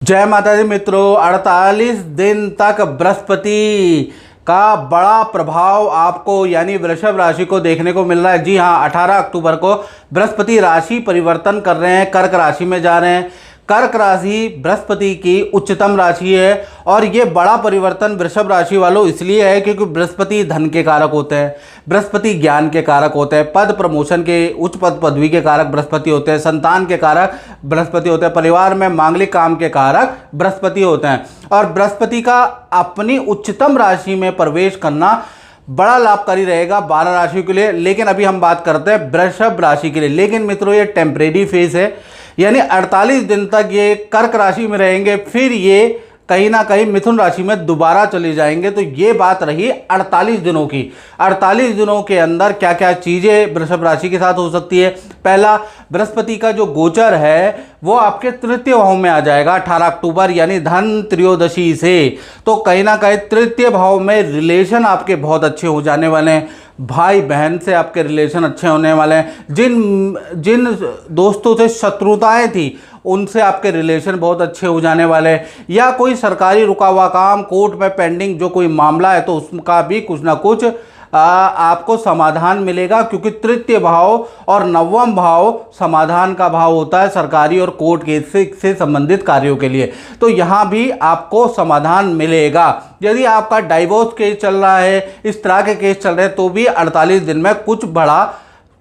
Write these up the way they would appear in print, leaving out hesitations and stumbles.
जय माता दी मित्रों। 48 दिन तक बृहस्पति का बड़ा प्रभाव आपको यानी वृषभ राशि को देखने को मिल रहा है। जी हाँ, 18 अक्टूबर को बृहस्पति राशि परिवर्तन कर रहे हैं, कर्क राशि में जा रहे हैं। कर्क राशि बृहस्पति की उच्चतम राशि है और ये बड़ा परिवर्तन वृषभ राशि वालों इसलिए है क्योंकि बृहस्पति धन के कारक होते हैं, बृहस्पति ज्ञान के कारक होते हैं, पद प्रमोशन के उच्च पद पदवी के कारक बृहस्पति होते हैं, संतान के कारक बृहस्पति होते हैं, परिवार में मांगलिक काम के कारक बृहस्पति होते हैं। और बृहस्पति का अपनी उच्चतम राशि में प्रवेश करना बड़ा लाभकारी रहेगा 12 राशियों के लिए। लेकिन अभी हम बात करते हैं वृषभ राशि के लिए। लेकिन मित्रों ये टेम्परेरी फेज है, यानी 48 दिन तक ये कर्क राशि में रहेंगे, फिर ये कहीं ना कहीं मिथुन राशि में दोबारा चले जाएंगे। तो ये बात रही 48 दिनों की। 48 दिनों के अंदर क्या क्या चीज़ें वृषभ राशि के साथ हो सकती है। पहला, बृहस्पति का जो गोचर है वो आपके तृतीय भाव में आ जाएगा 18 अक्टूबर यानी धन त्रयोदशी से। तो कहीं ना कहीं तृतीय भाव में रिलेशन आपके बहुत अच्छे हो जाने वाले हैं, भाई बहन से आपके रिलेशन अच्छे होने वाले हैं। जिन दोस्तों से शत्रुताएं थी उनसे आपके रिलेशन बहुत अच्छे हो जाने वाले हैं, या कोई सरकारी रुका हुआ काम, कोर्ट में पेंडिंग जो कोई मामला है तो उसका भी कुछ ना कुछ आपको समाधान मिलेगा, क्योंकि तृतीय भाव और नवम भाव समाधान का भाव होता है सरकारी और कोर्ट केस से संबंधित कार्यों के लिए। तो यहाँ भी आपको समाधान मिलेगा। यदि आपका डाइवोर्स केस चल रहा है, इस तरह के केस चल रहे हैं, तो भी 48 दिन में कुछ बड़ा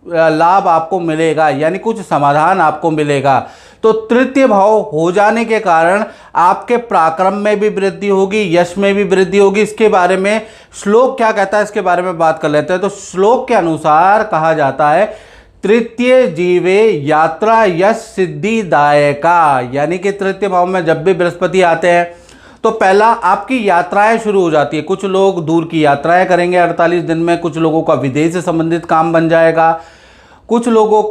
लाभ आपको मिलेगा, यानी कुछ समाधान आपको मिलेगा। तो तृतीय भाव हो जाने के कारण आपके पराक्रम में भी वृद्धि होगी, यश में भी वृद्धि होगी। इसके बारे में श्लोक क्या कहता है, इसके बारे में बात कर लेते हैं। तो श्लोक के अनुसार कहा जाता है, तृतीय जीवे यात्रा यश सिद्धिदायका, यानी कि तृतीय भाव में जब भी बृहस्पति आते हैं तो पहला आपकी यात्राएं शुरू हो जाती है। कुछ लोग दूर की यात्राएं करेंगे 48 दिन में, कुछ लोगों का विदेश से संबंधित काम बन जाएगा, कुछ लोगों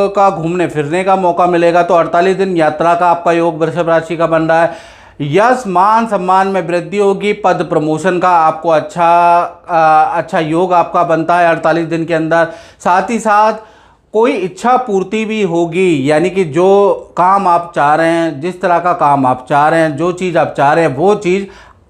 का घूमने फिरने का मौका मिलेगा। तो 48 दिन यात्रा का आपका योग वृषभ राशि का बन रहा है। यश मान सम्मान में वृद्धि होगी, पद प्रमोशन का आपको अच्छा योग आपका बनता है 48 दिन के अंदर। साथ ही साथ कोई इच्छा पूर्ति भी होगी, यानी कि जो काम आप चाह रहे हैं, जिस तरह का काम आप चाह रहे हैं, जो चीज़ आप चाह रहे हैं वो चीज़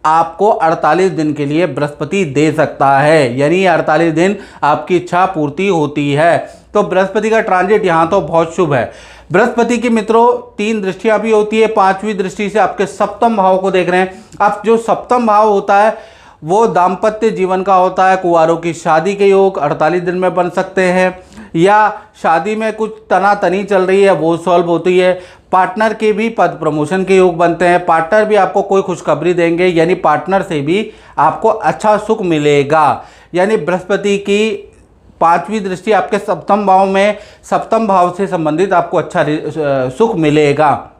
आपको 48 दिन के लिए बृहस्पति दे सकता है, यानी 48 दिन आपकी इच्छा पूर्ति होती है। तो बृहस्पति का ट्रांजिट यहाँ तो बहुत शुभ है। बृहस्पति की मित्रों 3 दृष्टियाँ भी होती है। 5वीं दृष्टि से आपके सप्तम भाव को देख रहे हैं आप। जो सप्तम भाव होता है वो दाम्पत्य जीवन का होता है। कुंवारों की शादी के योग 48 दिन में बन सकते हैं, या शादी में कुछ तनातनी चल रही है वो सॉल्व होती है। पार्टनर के भी पद प्रमोशन के योग बनते हैं। पार्टनर भी आपको कोई खुशखबरी देंगे, यानी पार्टनर से भी आपको अच्छा सुख मिलेगा। यानी बृहस्पति की 5वीं दृष्टि आपके सप्तम भाव में, सप्तम भाव से संबंधित आपको अच्छा सुख मिलेगा।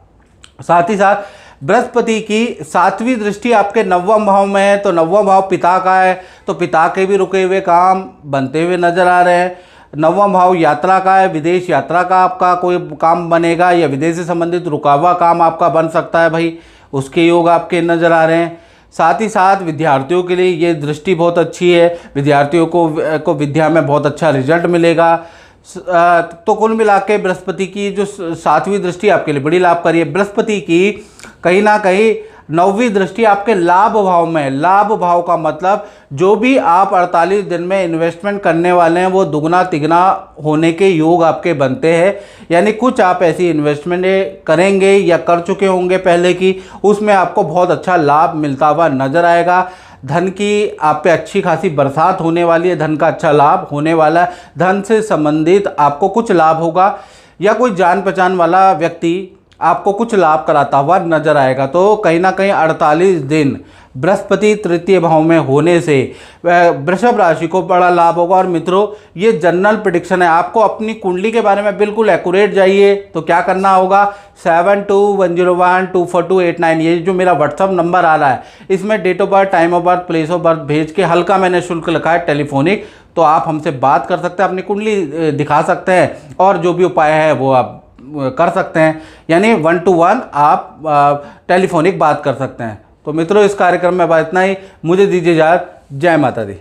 साथ ही साथ बृहस्पति की 7वीं दृष्टि आपके 9वें भाव में है, तो 9वां भाव पिता का है, तो पिता के भी रुके हुए काम बनते हुए नजर आ रहे हैं। 9वां भाव यात्रा का है, विदेश यात्रा का आपका कोई काम बनेगा, या विदेश से संबंधित रुका हुआ काम आपका बन सकता है भाई, उसके योग आपके नज़र आ रहे हैं। साथ ही साथ विद्यार्थियों के लिए ये दृष्टि बहुत अच्छी है, विद्यार्थियों को विद्या में बहुत अच्छा रिजल्ट मिलेगा। तो कुल मिला के बृहस्पति की जो 7वीं दृष्टि आपके लिए बड़ी लाभकारी है। बृहस्पति की कहीं ना कहीं 9वीं दृष्टि आपके लाभ भाव में। लाभ भाव का मतलब जो भी आप 48 दिन में इन्वेस्टमेंट करने वाले हैं वो दुगना तिगना होने के योग आपके बनते हैं। यानी कुछ आप ऐसी इन्वेस्टमेंट करेंगे या कर चुके होंगे पहले की, उसमें आपको बहुत अच्छा लाभ मिलता हुआ नजर आएगा। धन की आप पे अच्छी खासी बरसात होने वाली है, धन का अच्छा लाभ होने वाला है। धन से संबंधित आपको कुछ लाभ होगा, या कोई जान पहचान वाला व्यक्ति आपको कुछ लाभ कराता हुआ नजर आएगा। तो कहीं ना कहीं 48 दिन बृहस्पति तृतीय भाव में होने से वृषभ राशि को बड़ा लाभ होगा। और मित्रों ये जनरल प्रेडिक्शन है, आपको अपनी कुंडली के बारे में बिल्कुल एक्यूरेट जाइए तो क्या करना होगा, 7210124289 ये जो मेरा व्हाट्सअप नंबर आ रहा है, इसमें date of birth, time of birth, place of birth भेज के हल्का मैंने शुल्क लिखा है टेलीफोनिक, तो आप हमसे बात कर सकते हैं, अपनी कुंडली दिखा सकते हैं और जो भी उपाय है वो आप कर सकते हैं। यानी 1 to 1 आप टेलीफोनिक बात कर सकते हैं। तो मित्रों इस कार्यक्रम में बात इतना ही। मुझे दीजिए इजाज़त। जय माता दी।